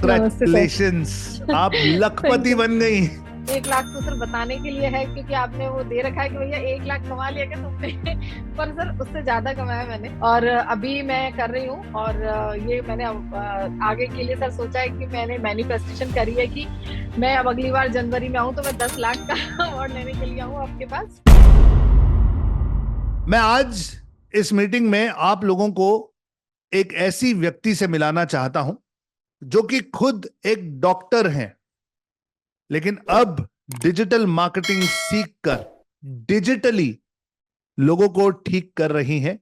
Congratulations, आप लखपति बन गई। 1 लाख तो सर बताने के लिए है, क्योंकि आपने वो दे रखा है कि भैया 1 लाख कमा लिया क्या तुमने। पर सर उससे ज्यादा कमाया मैंने, और अभी मैं कर रही हूँ। और ये मैंने आगे के लिए सर सोचा है कि मैंने मैनिफेस्टेशन करी है कि मैं अब अगली बार जनवरी में आऊँ तो मैं 10 लाख का अवार्ड लेने के लिए आऊँ आपके पास। मैं आज इस मीटिंग में आप लोगों को एक ऐसी व्यक्ति से मिलाना चाहता हूं जो कि खुद एक डॉक्टर हैं, लेकिन अब डिजिटल मार्केटिंग सीखकर डिजिटली लोगों को ठीक कर रही हैं।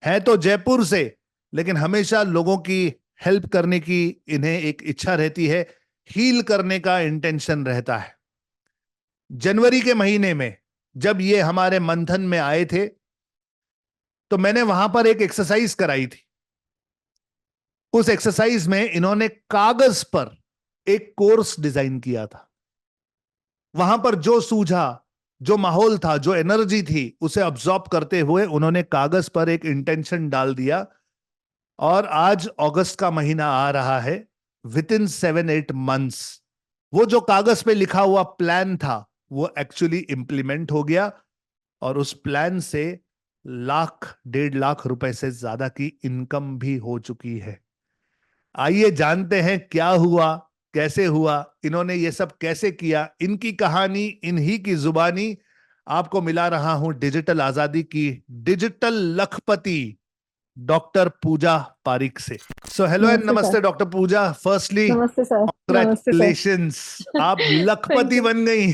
है तो जयपुर से, लेकिन हमेशा लोगों की हेल्प करने की इन्हें एक इच्छा रहती है, हील करने का इंटेंशन रहता है। जनवरी के महीने में जब ये हमारे मंथन में आए थे तो मैंने वहां पर एक एक्सरसाइज कराई थी। उस एक्सरसाइज में इन्होंने कागज पर एक कोर्स डिजाइन किया था। वहां पर जो सूझा, जो माहौल था, जो एनर्जी थी, उसे अब्सॉर्ब करते हुए उन्होंने कागज पर एक इंटेंशन डाल दिया। और आज अगस्त का महीना आ रहा है। विद इन 7-8 मंथ्स वो जो कागज पे लिखा हुआ प्लान था वो एक्चुअली इंप्लीमेंट हो गया, और उस प्लान से 1-1.5 लाख रुपए से ज्यादा की इनकम भी हो चुकी है। आइए जानते हैं क्या हुआ, कैसे हुआ, इन्होंने ये सब कैसे किया। इनकी कहानी इन्हीं की जुबानी आपको मिला रहा हूं डिजिटल आजादी की डिजिटल लखपति डॉक्टर पूजा पारिक से। सो हेलो एंड नमस्ते सर। नमस्ते डॉक्टर पूजा। फर्स्टली नमस्ते सर। नमस्ते सर। कॉन्ग्रेचुलेशंस, आप थैंक लखपति यू बन गई।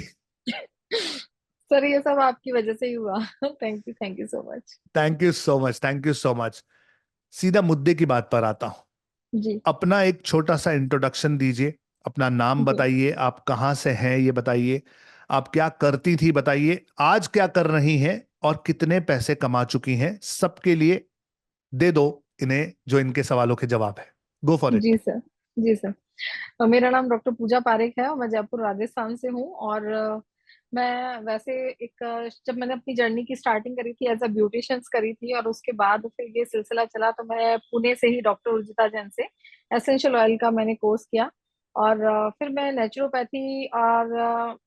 सर, ये सब आपकी वजह से ही हुआ। Thank you so much. Thank you so much, thank you so much. सीधा मुद्दे की बात पर आता हूं। जी। अपना एक छोटा सा इंट्रोडक्शन दीजिए, अपना नाम जी। बताइए, आप कहाँ से हैं ये बताइए, आप क्या करती थी बताइए, आज क्या कर रही हैं, और कितने पैसे कमा चुकी हैं। सबके लिए दे दो इन्हें जो इनके सवालों के जवाब है। गो फॉर जी इट। सर। जी सर। मेरा नाम डॉक्टर पूजा पारेख है और मैं जयपुर राजस्थान से हूँ। और मैं वैसे जब मैंने अपनी जर्नी की स्टार्टिंग करी थी एज अ ब्यूटिशियंस करी थी, और उसके बाद फिर ये सिलसिला चला तो मैं पुणे से ही डॉक्टर उर्जिता जैन से एसेंशियल ऑयल का मैंने कोर्स किया। और फिर मैं नेचुरोपैथी और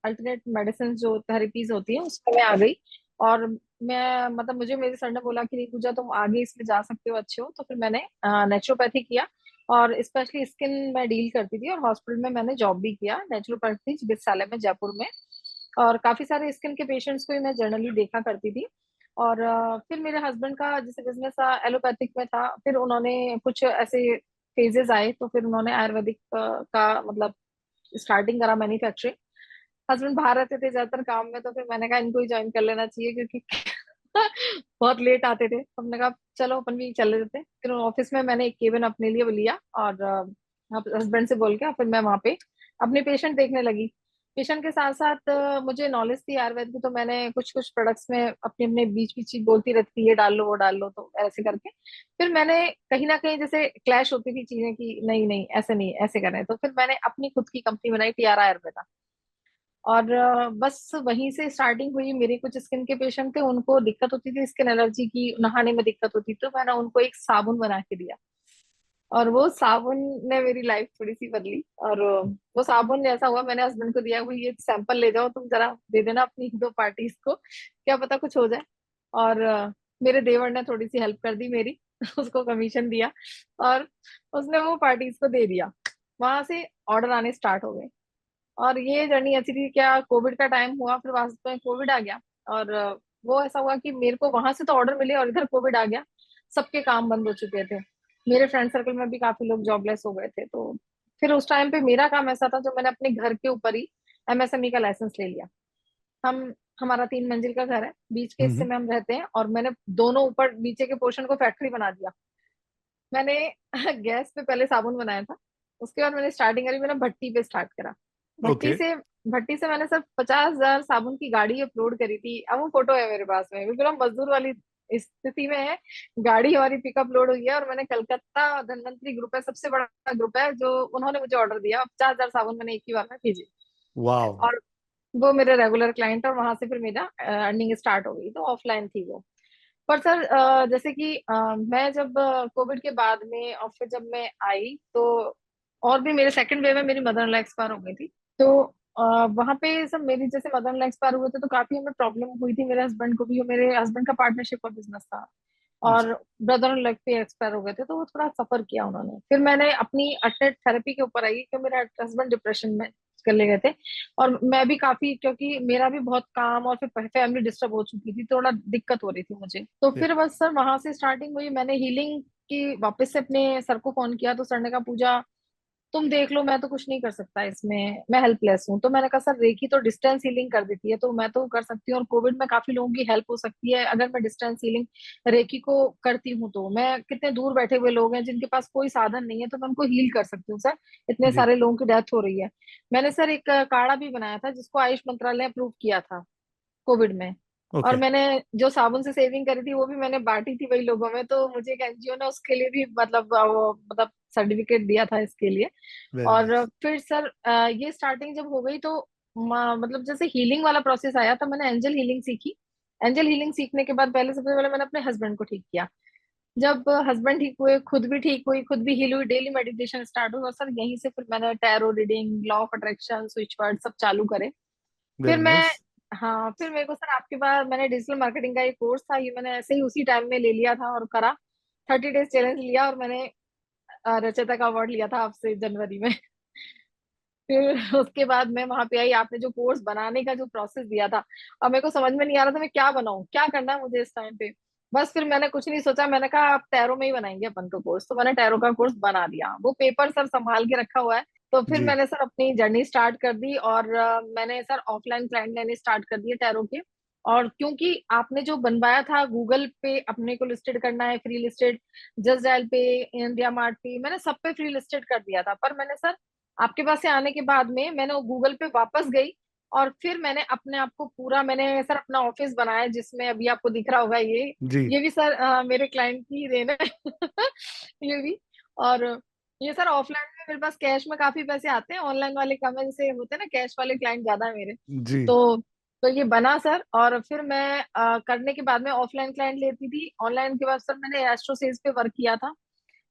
अल्टरनेट मेडिसिन जो थेरेपीज होती है उसमें मैं आ गई। और मैं मतलब मुझे मेरे सर ने बोला कि नहीं पूजा तुम आगे इसमें जा सकते हो, अच्छे हो, तो फिर मैंने नेचुरोपैथी किया। और स्पेशली स्किन में डील करती थी, और हॉस्पिटल में मैंने जॉब भी किया नेचुरोपैथी चिकित्सालय में जयपुर में। और काफी सारे स्किन के पेशेंट्स को ही मैं जनरली देखा करती थी। और फिर मेरे हस्बैंड का जैसे बिजनेस एलोपैथिक में था, फिर उन्होंने कुछ ऐसे फेजेस आए तो फिर उन्होंने आयुर्वेदिक का मतलब स्टार्टिंग करा मैन्युफैक्चरिंग। हस्बैंड बाहर रहते थे ज्यादातर काम में, तो फिर मैंने कहा इनको ही ज्वाइन कर लेना चाहिए, क्योंकि बहुत लेट आते थे। तो हमने कहा चलो अपन भी चले जाते हैं। फिर ऑफिस में मैंने एक केबिन अपने लिए लिया, और हस्बैंड से बोल के फिर मैं वहां पे अपने पेशेंट देखने लगी। पेशेंट के साथ साथ मुझे नॉलेज थी आयुर्वेद की, तो मैंने कुछ कुछ प्रोडक्ट्स में अपने अपने बीच बीच ही बोलती रहती थी ये डाल लो वो डाल लो, तो ऐसे करके फिर मैंने कहीं ना कहीं जैसे क्लैश होती थी चीजें कि नहीं नहीं ऐसे नहीं ऐसे करें, तो फिर मैंने अपनी खुद की कंपनी बनाई टीआर आयुर्वेदा। और बस वहीं से स्टार्टिंग हुई। मेरे कुछ स्किन के पेशेंट थे, उनको दिक्कत होती थी स्किन एलर्जी की, नहाने में दिक्कत होती, तो मैंने उनको एक साबुन बना के दिया। और वो साबुन ने मेरी लाइफ थोड़ी सी बदली। और वो साबुन ऐसा हुआ, मैंने हस्बैंड को दिया, भाई ये सैंपल ले जाओ तुम, जरा दे देना अपनी 2 पार्टीज को, क्या पता कुछ हो जाए। और मेरे देवर ने थोड़ी सी हेल्प कर दी मेरी। उसको कमीशन दिया, और उसने वो पार्टीज को दे दिया। वहां से ऑर्डर आने स्टार्ट हो गए। और ये जर्नी ऐसी थी, क्या कोविड का टाइम हुआ, फिर वास्तव में कोविड आ गया। और वो ऐसा हुआ कि मेरे को वहां से तो ऑर्डर मिले और इधर कोविड आ गया। सबके काम बंद हो चुके थे। मेरे फ्रेंड सर्कल में भी काफी लोग जॉबलेस हो गए थे। तो फिर उस टाइम पे मेरा काम ऐसा था, जो मैंने अपने घर के ऊपर ही एमएसएमई का लाइसेंस ले लिया। हम हमारा 3 मंजिल का घर है, बीच के हिस्से हम्म। में हम रहते हैं, और मैंने दोनों ऊपर नीचे के पोर्शन को फैक्ट्री बना दिया। मैंने गैस पे पहले साबुन बनाया था। उसके बाद मैंने स्टार्टिंग करी, मैंने भट्टी पे स्टार्ट करा। भट्टी ओके। से भट्टी से मैंने सिर्फ 50,000 साबुन की गाड़ी अपलोड करी थी। अब वो फोटो है मेरे पास में, बिल्कुल हम मजदूर वाली स्थिति में है। गाड़ी हमारी पिकअप लोड हुई है, और मैंने कलकत्ता धनवंतरी ग्रुप है, सबसे बड़ा ग्रुप है, जो उन्होंने मुझे ऑर्डर दिया, 50,000 साबुन मैंने एक ही बार में भेजी। वाह। और वो मेरे रेगुलर क्लाइंट, और वहां से फिर मेरा अर्निंग स्टार्ट हो गई। तो ऑफलाइन थी वो। पर सर जैसे कि मैं जब कोविड के बाद में और फिर जब मैं आई, तो और भी मेरे सेकंड वेव में मेरी मदर इन लॉ एक्सपायर हो गई थी। तो वहां पे सब मेरी जैसे मदर इन लॉ एक्सपायर हुए थे तो काफी हमें प्रॉब्लम हुई थी, मेरे हस्बैंड को भी, और मेरे हस्बैंड का पार्टनरशिप का बिजनेस था, जी, और ब्रदर इन लॉ पे एक्सपायर हो गए थे, तो वो थोड़ा सफर किया उन्होंने। फिर मैंने अपनी अटेट थेरेपी के ऊपर आई कि मेरे हस्बैंड डिप्रेशन में चले गए थे, और मैं भी काफी, क्योंकि मेरा भी बहुत काम और फिर फैमिली डिस्टर्ब हो चुकी थी, थोड़ा दिक्कत हो रही थी मुझे। तो जी, फिर बस सर वहां से स्टार्टिंग हुई, मैंने हीलिंग की वापस से अपने सर को फोन किया, तो सर ने कहा पूजा तुम देख लो, मैं तो कुछ नहीं कर सकता इसमें, मैं हेल्पलेस हूँ। तो मैंने कहा सर रेकी तो डिस्टेंस हीलिंग कर देती है, तो मैं तो कर सकती हूँ, और कोविड में काफी लोगों की हेल्प हो सकती है अगर मैं डिस्टेंस हीलिंग रेकी को करती हूँ। तो मैं, कितने दूर बैठे हुए लोग हैं जिनके पास कोई साधन नहीं है, तो मैं उनको हील कर सकती हूँ सर, इतने जी, सारे लोगों की डेथ हो रही है। मैंने सर एक काढ़ा भी बनाया था जिसको आयुष मंत्रालय अप्रूव किया था कोविड में, और ओके, मैंने जो साबुन से सेविंग करी थी वो भी मैंने बांटी थी वही लोगों में, तो मुझे एक एनजीओ ने उसके लिए भी मतलब वो मतलब सर्टिफिकेट दिया था इसके लिए। वेरी और नाइस, फिर सर ये स्टार्टिंग जब हो गई तो मतलब जैसे हीलिंग वाला प्रोसेस आया तो मैंने एंजल हीलिंग सीखी। एंजल हीलिंग सीखने के बाद पहले, सबसे पहले मैंने अपने हस्बैंड को ठीक किया। जब हस्बैंड ठीक हुए, खुद भी ठीक हुई, खुद भी हील हुई, डेली मेडिटेशन स्टार्ट हुई, और सर यहीं से फिर मैंने tarot reading, law of attraction, switch word सब चालू करे। फिर वेरी मैं, नाइस, हाँ फिर मेरे को सर आपके पास, मैंने डिजिटल मार्केटिंग का एक कोर्स था, ये मैंने ऐसे ही उसी टाइम में ले लिया था और करा। 30 डेज चैलेंज लिया, और मैंने रचयिता का अवार्ड लिया था आपसे जनवरी में। फिर उसके बाद मैं वहां पे आई, आपने जो कोर्स बनाने का जो प्रोसेस दिया था, अब मेरे को समझ में नहीं आ रहा था मैं क्या बनाऊं, क्या करना है मुझे इस टाइम पे। बस फिर मैंने कुछ नहीं सोचा, मैंने कहा आप टैरो में ही बनाएंगे अपन का कोर्स, तो मैंने टैरो का कोर्स बना दिया, वो पेपर सर संभाल के रखा हुआ है। तो फिर जी, मैंने सर अपनी जर्नी स्टार्ट कर दी, और मैंने सर ऑफलाइन क्लाइंट लेने स्टार्ट कर दिए टैरो के। और क्योंकि आपने जो बनवाया था गूगल पे अपने को लिस्टेड करना है, फ्री लिस्टेड, जस्ट डायल पे, इंडिया मार्ट पे, मैंने सब पे फ्री लिस्टेड कर दिया था। पर मैंने सर आपके पास से आने के बाद में मैंने वो गूगल पे वापस गई, और फिर मैंने अपने आप को पूरा, मैंने सर अपना ऑफिस बनाया जिसमें अभी आपको दिख रहा होगा ये जी, ये भी सर मेरे क्लाइंट की ही देन है। ये भी। और ये सर ऑफलाइन में मेरे पास कैश में काफी पैसे आते हैं, ऑनलाइन वाले कम है, जैसे होते हैं ना कैश वाले क्लाइंट ज्यादा है मेरे। जी, तो तो ये बना सर, और फिर मैं करने के बाद में ऑफलाइन क्लाइंट लेती थी, ऑनलाइन के बाद सर मैंने एस्ट्रो सेल्स पे वर्क किया था,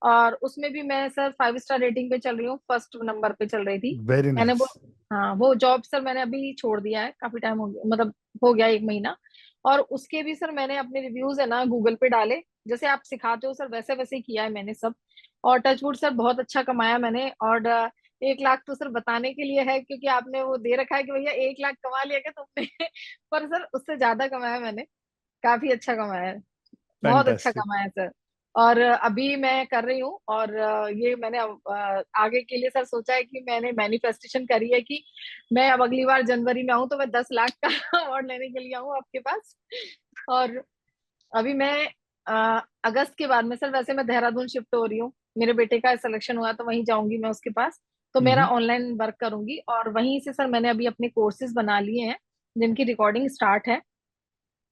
और उसमें भी मैं सर 5 स्टार रेटिंग पे चल रही हूँ, फर्स्ट नंबर पे चल रही थी। वेरी मैंने नाइस, वो, हाँ वो जॉब सर मैंने अभी छोड़ दिया है, काफी टाइम हो गया, मतलब हो गया 1 महीना। और उसके भी सर मैंने अपने रिव्यूज है ना गूगल पे डाले, जैसे आप सिखाते हो सर वैसे वैसे ही किया है मैंने सब। और टचवुड सर बहुत अच्छा कमाया मैंने, और 1 लाख तो सर बताने के लिए है, क्योंकि आपने वो दे रखा है कि भैया 1 लाख कमा लिया क्या तुमने। पर सर उससे ज्यादा कमाया मैंने, काफी अच्छा कमाया है, बहुत अच्छा फैंटास्टिक, कमाया सर। और अभी मैं कर रही हूँ, और ये मैंने आगे के लिए सर सोचा है कि मैंने मैनिफेस्टेशन करी है कि मैं अब अगली बार जनवरी में आऊँ तो मैं 10 लाख का अवार्ड लेने के लिए आऊँ आपके पास। और अभी मैं अगस्त के बाद में सर, वैसे मैं देहरादून शिफ्ट हो रही हूँ, मेरे बेटे का सिलेक्शन हुआ तो वहीं जाऊंगी मैं उसके पास। तो मेरा हम्म, ऑनलाइन वर्क करूंगी, और वहीं से सर मैंने अभी अपने कोर्सेज बना लिए हैं जिनकी रिकॉर्डिंग स्टार्ट है।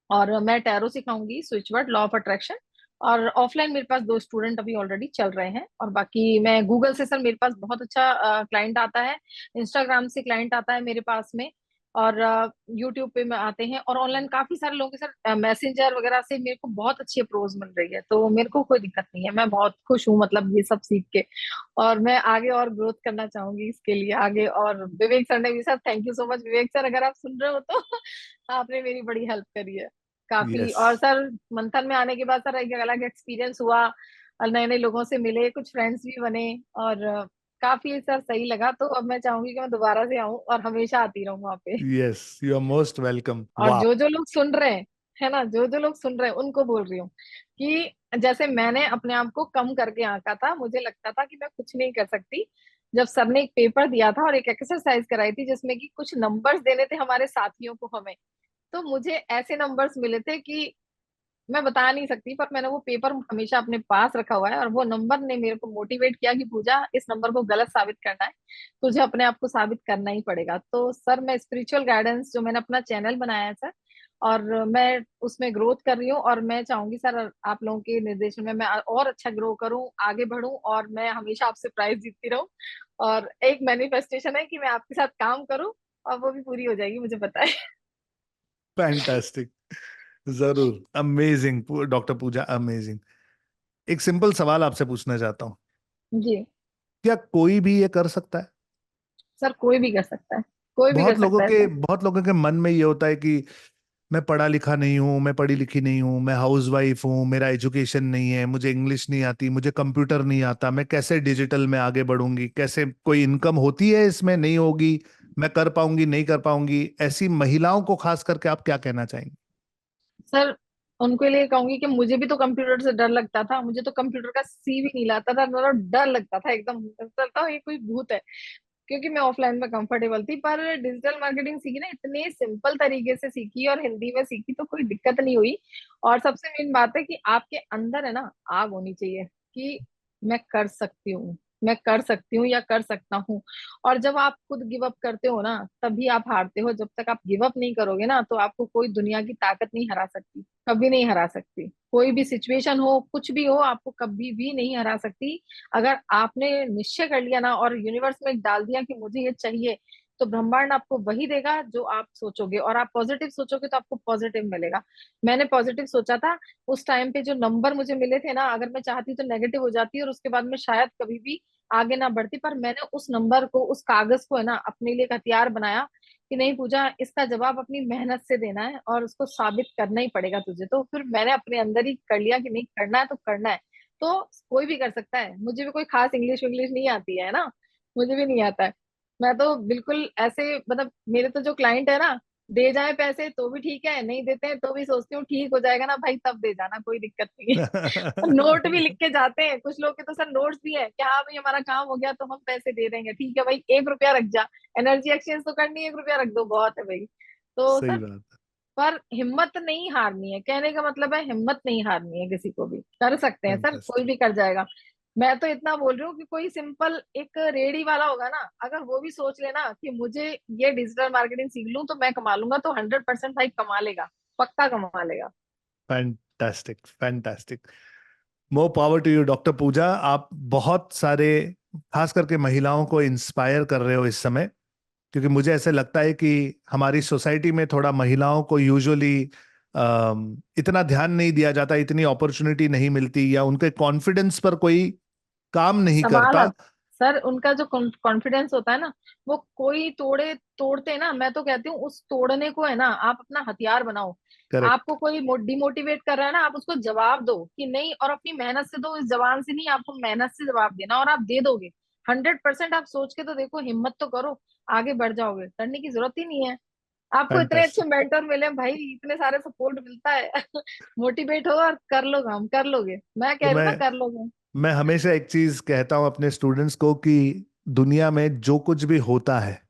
और मैं टैरो सिखाऊंगी, switch word, law of attraction. और ऑफलाइन मेरे पास 2 स्टूडेंट अभी ऑलरेडी चल रहे हैं, और बाकी मैं गूगल से सर मेरे पास बहुत अच्छा क्लाइंट आता है, इंस्टाग्राम से क्लाइंट आता है मेरे पास में, और यूट्यूब पे में आते हैं, और ऑनलाइन काफी सारे लोगों के साथ मैसेंजर वगैरह से मेरे को बहुत अच्छी अप्रोच मिल रही है, तो मेरे को कोई दिक्कत नहीं है, मैं बहुत खुश हूँ मतलब ये सब सीख के। और मैं आगे और ग्रोथ करना चाहूंगी इसके लिए आगे। और विवेक सर ने भी, sir thank you so much Vivek sir, अगर आप सुन रहे हो तो आपने मेरी बड़ी हेल्प करी है काफी। यस, और सर मंथन में आने के बाद सर एक अलग एक्सपीरियंस हुआ, और नए नए लोगों से मिले, कुछ फ्रेंड्स भी बने, और काफी सर सही लगा। तो अब मैं चाहूंगी कि मैं दोबारा से आऊं और हमेशा आती रहूं वहां पे। Yes, you are most welcome, और वाह, जो लोग सुन रहे हैं, है ना, जो लोग सुन रहे हैं उनको बोल रही हूँ कि जैसे मैंने अपने आप को कम करके आंका था, मुझे लगता था कि मैं कुछ नहीं कर सकती, जब सर ने एक पेपर दिया था और एक एक्सरसाइज कराई थी जिसमें कि कुछ नंबर्स देने थे हमारे साथियों को हमें, तो मुझे ऐसे नंबर्स मिले थे कि मैं बता नहीं सकती, पर मैंने वो पेपर हमेशा अपने पास रखा हुआ है, और वो नंबर ने मेरे को मोटिवेट किया कि पूजा इस नंबर को गलत साबित करना है, तुझे अपने आप को साबित करना ही पड़ेगा। तो सर मैं स्पिरिचुअल गाइडेंस जो मैंने अपना चैनल बनाया है सर, और मैं उसमें ग्रोथ कर रही हूँ, और मैं चाहूंगी सर आप लोगों के निर्देशन में मैं और अच्छा ग्रो करूँ, आगे बढ़ूं, और मैं हमेशा आपसे प्राइज जीतती रहूं। और एक मैनिफेस्टेशन है कि मैं आपके साथ काम करूं, और वो भी पूरी हो जाएगी, मुझे पता है। फैंटास्टिक, जरूर, अमेजिंग, डॉक्टर पूजा, अमेजिंग। एक सिंपल सवाल आपसे पूछना चाहता हूँ, जी। क्या कोई भी ये कर सकता है? सर कोई भी कर सकता है, कोई भी कर सकता है सर। बहुत लोगों के मन में ये होता है कि मैं पढ़ा लिखा नहीं हूँ, मैं पढ़ी लिखी नहीं हूँ, मैं हाउस वाइफ हूँ, मेरा एजुकेशन नहीं है, मुझे इंग्लिश नहीं आती, मुझे कंप्यूटर नहीं आता, मैं कैसे डिजिटल में आगे बढ़ूंगी, कैसे कोई इनकम होती है इसमें, नहीं होगी, मैं कर पाऊंगी नहीं कर पाऊंगी। ऐसी महिलाओं को खास करके आप क्या कहना चाहेंगे? सर उनके लिए कहूंगी कि मुझे भी तो कंप्यूटर से डर लगता था, मुझे तो कंप्यूटर का सी भी नहीं लाता था, मतलब डर लगता था एकदम, ऐसा लगता था ये कोई भूत है। क्योंकि मैं ऑफलाइन में कंफर्टेबल थी, पर डिजिटल मार्केटिंग सीखी ना, इतने सिंपल तरीके से सीखी और हिंदी में सीखी तो कोई दिक्कत नहीं हुई। और सबसे मेन बात है कि आपके अंदर है ना आग होनी चाहिए कि मैं कर सकती हूँ, मैं कर सकती हूँ या कर सकता हूँ। और जब आप खुद गिव अप करते हो ना तभी आप हारते हो। जब तक आप गिव अप नहीं करोगे ना तो आपको कोई दुनिया की ताकत नहीं हरा सकती, कभी नहीं हरा सकती। कोई भी सिचुएशन हो, कुछ भी हो, आपको कभी भी नहीं हरा सकती। अगर आपने निश्चय कर लिया ना और यूनिवर्स में डाल दिया कि मुझे ये चाहिए, तो ब्रह्मांड आपको वही देगा जो आप सोचोगे। और आप पॉजिटिव सोचोगे तो आपको पॉजिटिव मिलेगा। मैंने पॉजिटिव सोचा था। उस टाइम पे जो नंबर मुझे मिले थे ना, अगर मैं चाहती तो नेगेटिव हो जाती और उसके बाद में शायद कभी भी आगे ना बढ़ती, पर मैंने उस नंबर को, उस कागज को है ना अपने लिए एक हथियार बनाया कि नहीं पूजा, इसका जवाब अपनी मेहनत से देना है और उसको साबित करना ही पड़ेगा तुझे। तो फिर मैंने अपने अंदर ही कर लिया कि नहीं, करना है तो करना है। तो कोई भी कर सकता है, मुझे भी कोई खास इंग्लिश विंग्लिश नहीं आती है ना, मुझे भी नहीं आता है। मैं तो बिल्कुल ऐसे, मतलब मेरे तो जो क्लाइंट है ना, दे जाए पैसे तो भी ठीक है, नहीं देते हैं तो भी सोचती हूँ ठीक हो जाएगा ना भाई, तब दे जाना, कोई दिक्कत नहीं है। नोट भी लिख के जाते हैं कुछ लोग के, तो सर नोट्स भी है कि हाँ भाई हमारा काम हो गया तो हम पैसे दे देंगे, ठीक है भाई 1 रुपया रख जा, एनर्जी एक्सचेंज तो करनी है, 1 रुपया रख दो बहुत है भाई। तो सही सर, बात पर हिम्मत नहीं हारनी है, कहने का मतलब है हिम्मत नहीं हारनी है, किसी को भी कर सकते है। हैं सर, कोई भी कर जाएगा। मैं तो इतना बोल रही हूँ कि कोई सिंपल एक रेडी वाला होगा ना, अगर वो भी सोच लेना कि मुझे ये डिजिटल मार्केटिंग सीख लूं तो मैं कमा लूंगा, तो 100% भाई कमा लेगा, पक्का कमा लेगा। Fantastic, fantastic. More power to you doctor Pooja. आप बहुत सारे, खास करके महिलाओं को इंस्पायर कर रहे हो इस समय, क्योंकि मुझे ऐसे लगता है कि हमारी सोसाइटी में थोड़ा महिलाओं को यूजुअली इतना ध्यान नहीं दिया जाता, इतनी अपॉर्चुनिटी नहीं मिलती, या उनके कॉन्फिडेंस पर कोई काम नहीं सवाल करता। सर उनका जो कॉन्फिडेंस होता है ना, वो कोई तोड़ते ना, मैं तो कहती हूँ उस तोड़ने को है ना आप अपना हथियार बनाओ। आपको करेक्ट। कोई डिमोटिवेट कर रहा है ना, आप उसको जवाब दो कि नहीं, और अपनी मेहनत से दो, इस जबान से नहीं, आपको मेहनत से जवाब देना और आप दे दोगे। 100% आप सोच के तो देखो, हिम्मत तो करो, आगे बढ़ जाओगे, डरने की जरूरत ही नहीं है। आपको इतने अच्छे फैंटास्टिक। मेंटर मिले भाई, इतने सारे सपोर्ट मिलता है। मोटिवेट हो और कर लो, काम कर लोगे, मैं कह तो रही हूँ ना, मैं कर लोगे। मैं हमेशा एक चीज कहता हूं अपने स्टूडेंट्स को कि दुनिया में जो कुछ भी होता है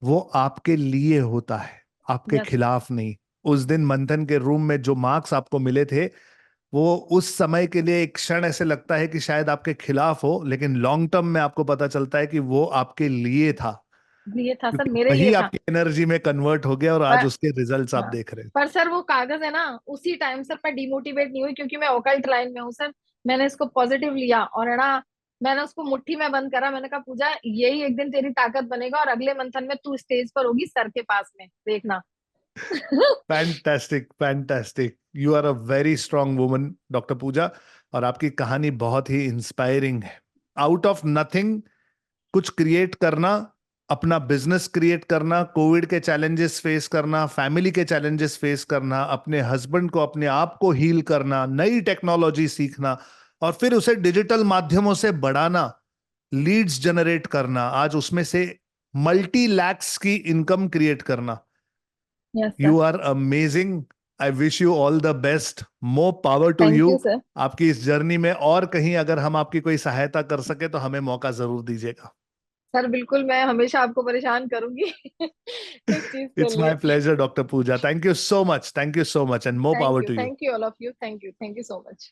वो आपके लिए होता है, आपके यस। खिलाफ नहीं। उस दिन मंथन के रूम में जो मार्क्स आपको मिले थे, वो उस समय के लिए एक क्षण ऐसे लगता है कि शायद आपके खिलाफ हो, लेकिन लॉन्ग टर्म में आपको पता चलता है कि वो आपके लिए था, ये था सर, क्योंकि मेरे लिए वही था। आपकी एनर्जी में कन्वर्ट हो गया और आज पर उसके रिजल्ट्स आप हाँ, देख रहे हैं। पर सर वो कागज है ना, उसी टाइम सर मैं डिमोटिवेट नहीं हुई, क्योंकि मैं ओकल्ट लाइन में हूँ सर। मैंने इसको पॉजिटिव लिया और है ना, मैंने उसको मुट्ठी में बंद करा। मैंने कहा पूजा, यही एक दिन तेरी ताकत बनेगा और अगले मंथन में तू स्टेज पर होगी सर के पास में, देखना। Fantastic, fantastic. You are a very strong woman doctor Pooja, और आपकी कहानी बहुत ही इंस्पायरिंग है। आउट ऑफ नथिंग कुछ क्रिएट करना, अपना बिजनेस क्रिएट करना, कोविड के चैलेंजेस फेस करना, फैमिली के चैलेंजेस फेस करना, अपने हस्बैंड को, अपने आप को हील करना, नई टेक्नोलॉजी सीखना, और फिर उसे डिजिटल माध्यमों से बढ़ाना, लीड्स जनरेट करना, आज उसमें से मल्टी लैक्स की इनकम क्रिएट करना। Yes sir. You are amazing. I wish you all the best, more power to thank you. You sir. आपकी इस जर्नी में और कहीं अगर हम आपकी कोई सहायता कर सके तो हमें मौका जरूर दीजिएगा। सर बिल्कुल, मैं हमेशा आपको परेशान करूंगी इस चीज के It's लिए। my pleasure, Dr. Pooja. Thank you so much. Thank you so much, and more power to you. Thank you all of you, thank you so much.